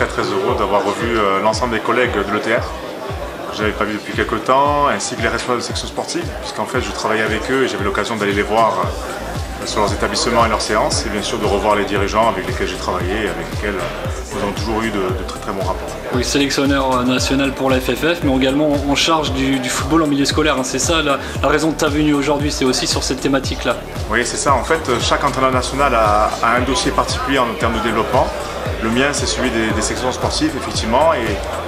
très heureux d'avoir revu l'ensemble des collègues de l'ETR que je n'avais pas vu depuis quelques temps, ainsi que les responsables de section sportive, puisqu'en fait je travaillais avec eux et j'avais l'occasion d'aller les voir sur leurs établissements et leurs séances, et bien sûr de revoir les dirigeants avec lesquels j'ai travaillé et avec lesquels nous avons toujours eu de très bons rapports. Oui, sélectionneur national pour la FFF, mais également en charge du football en milieu scolaire. C'est ça la raison de ta venue aujourd'hui, c'est aussi sur cette thématique-là. Oui, c'est ça. En fait, chaque entraîneur national a un dossier particulier en termes de développement. Le mien, c'est celui des sections sportives, effectivement.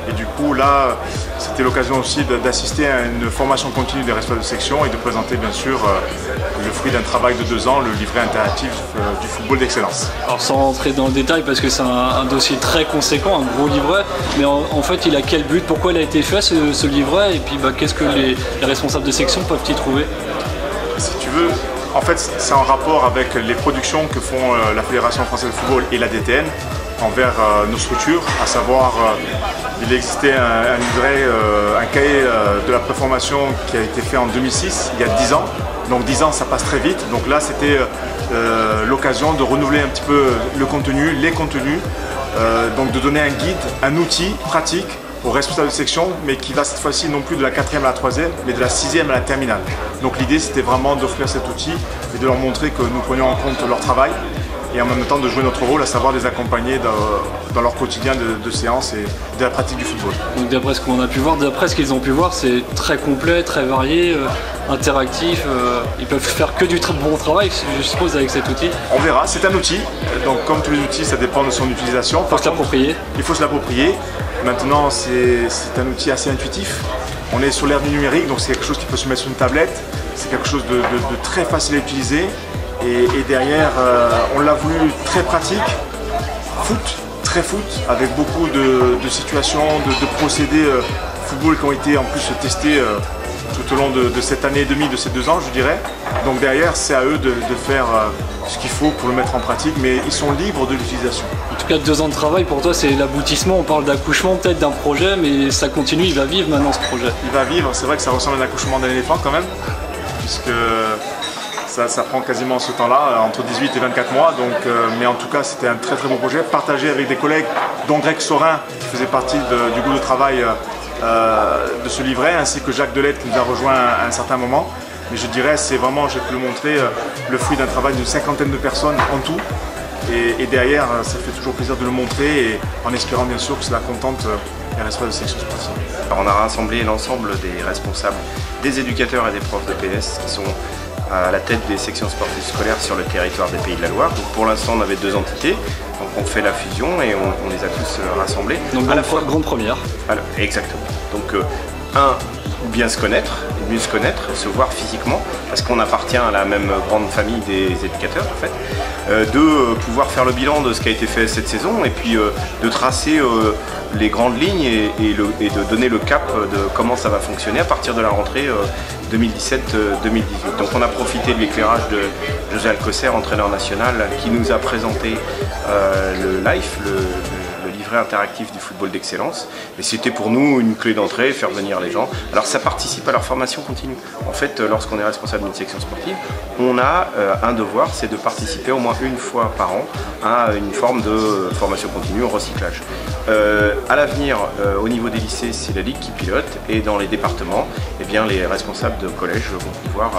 Et du coup, là, c'était l'occasion aussi d'assister à une formation continue des responsables de section et de présenter, bien sûr, le fruit d'un travail de 2 ans, le livret interactif du football d'excellence. Alors, sans rentrer dans le détail, parce que c'est un dossier très conséquent, un gros livret, mais en fait, il a quel but? Pourquoi il a été fait, ce livret? Et puis, qu'est-ce que les responsables de section peuvent y trouver? Si tu veux, en fait, c'est en rapport avec les productions que font la Fédération française de football et la DTN envers nos structures, à savoir il existait un livret, un cahier de la préformation qui a été fait en 2006, il y a 10 ans. Donc 10 ans, ça passe très vite. Donc là, c'était l'occasion de renouveler un petit peu le contenu, les contenus, donc de donner un guide, un outil pratique aux responsables de section, mais qui va cette fois-ci non plus de la 4e à la 3e, mais de la 6e à la terminale. Donc l'idée, c'était vraiment d'offrir cet outil et de leur montrer que nous prenions en compte leur travail et en même temps de jouer notre rôle, à savoir les accompagner dans leur quotidien de séance et de la pratique du football. Donc d'après ce qu'on a pu voir, d'après ce qu'ils ont pu voir, c'est très complet, très varié, interactif. Ils peuvent faire que du très bon travail, je suppose, avec cet outil. On verra, c'est un outil. Donc comme tous les outils, ça dépend de son utilisation. Il faut se l'approprier. Il faut se l'approprier. Maintenant, c'est un outil assez intuitif. On est sur l'ère du numérique, donc c'est quelque chose qui peut se mettre sur une tablette. C'est quelque chose de très facile à utiliser. Et derrière, on l'a voulu très pratique, très foot, avec beaucoup de situations, de procédés football qui ont été en plus testés tout au long de cette année et demie, de ces 2 ans, je dirais. Donc derrière, c'est à eux de faire ce qu'il faut pour le mettre en pratique, mais ils sont libres de l'utilisation. En tout cas, 2 ans de travail, pour toi, c'est l'aboutissement. On parle d'accouchement peut-être d'un projet, mais ça continue, il va vivre maintenant ce projet. Il va vivre, c'est vrai que ça ressemble à un accouchement d'un éléphant quand même, puisque ça prend quasiment ce temps-là, entre 18 et 24 mois. Donc, mais en tout cas, c'était un très beau projet, partagé avec des collègues, dont Greg Sorin, qui faisait partie du groupe de travail de ce livret, ainsi que Jacques Delette, qui nous a rejoint à un certain moment. Mais je dirais, c'est vraiment, j'ai pu le montrer, le fruit d'un travail d'une 50aine de personnes en tout. Et derrière, ça fait toujours plaisir de le montrer, et en espérant bien sûr que cela contente les responsables de section sportive. Alors, on a rassemblé l'ensemble des responsables, des éducateurs et des profs de PS qui sont à la tête des sections sportives scolaires sur le territoire des Pays de la Loire. Donc pour l'instant, on avait 2 entités, donc on fait la fusion et on les a tous rassemblés. Donc à la fois grande première. Alors, exactement. Donc bien se connaître, mieux se connaître, se voir physiquement, parce qu'on appartient à la même grande famille des éducateurs en fait. Pouvoir faire le bilan de ce qui a été fait cette saison et puis de tracer les grandes lignes et de donner le cap de comment ça va fonctionner à partir de la rentrée 2017-2018. Donc on a profité de l'éclairage de José Alcocer, entraîneur national, qui nous a présenté le LIFE, le livret interactif du football d'excellence. Et c'était pour nous une clé d'entrée, faire venir les gens. Alors ça participe à leur formation continue. En fait, lorsqu'on est responsable d'une section sportive, on a un devoir, c'est de participer au moins une fois par an à une forme de formation continue au recyclage. À l'avenir, au niveau des lycées, c'est la Ligue qui pilote, et dans les départements, eh bien, les responsables de collège vont pouvoir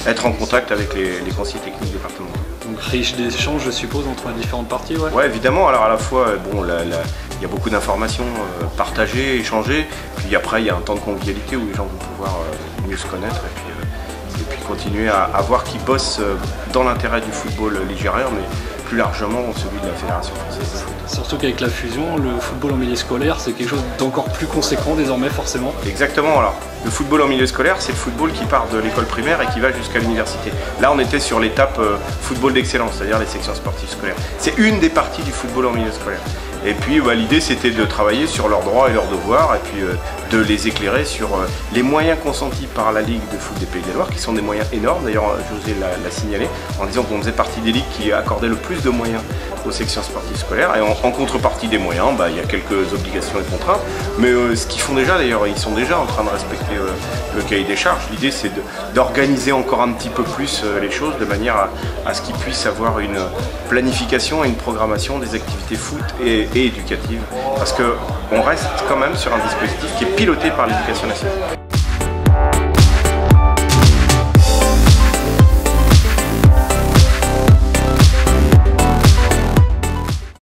être en contact avec les conseillers techniques départementaux. Donc riche d'échanges, je suppose, entre les différentes parties, ouais. Ouais, évidemment. Alors à la fois, bon, il y a beaucoup d'informations partagées, échangées, puis après il y a un temps de convivialité où les gens vont pouvoir mieux se connaître et puis continuer à voir qu'ils bossent dans l'intérêt du football ligérien, mais plus largement celui de la Fédération française de foot. Surtout qu'avec la fusion, le football en milieu scolaire, c'est quelque chose d'encore plus conséquent désormais forcément. Exactement, alors le football en milieu scolaire, c'est le football qui part de l'école primaire et qui va jusqu'à l'université. Là on était sur l'étape football d'excellence, c'est-à-dire les sections sportives scolaires. C'est une des parties du football en milieu scolaire. Et puis l'idée c'était de travailler sur leurs droits et leurs devoirs, et puis de les éclairer sur les moyens consentis par la Ligue de foot des Pays de la Loire, qui sont des moyens énormes. D'ailleurs José l'a signalé en disant qu'on faisait partie des ligues qui accordaient le plus de moyens aux sections sportives scolaires, et en contrepartie des moyens, il y a quelques obligations et contraintes, mais ce qu'ils font déjà, d'ailleurs, ils sont déjà en train de respecter le cahier des charges. L'idée c'est d'organiser encore un petit peu plus les choses de manière à ce qu'ils puissent avoir une planification et une programmation des activités foot et et éducative, parce qu'on reste quand même sur un dispositif qui est piloté par l'Éducation nationale.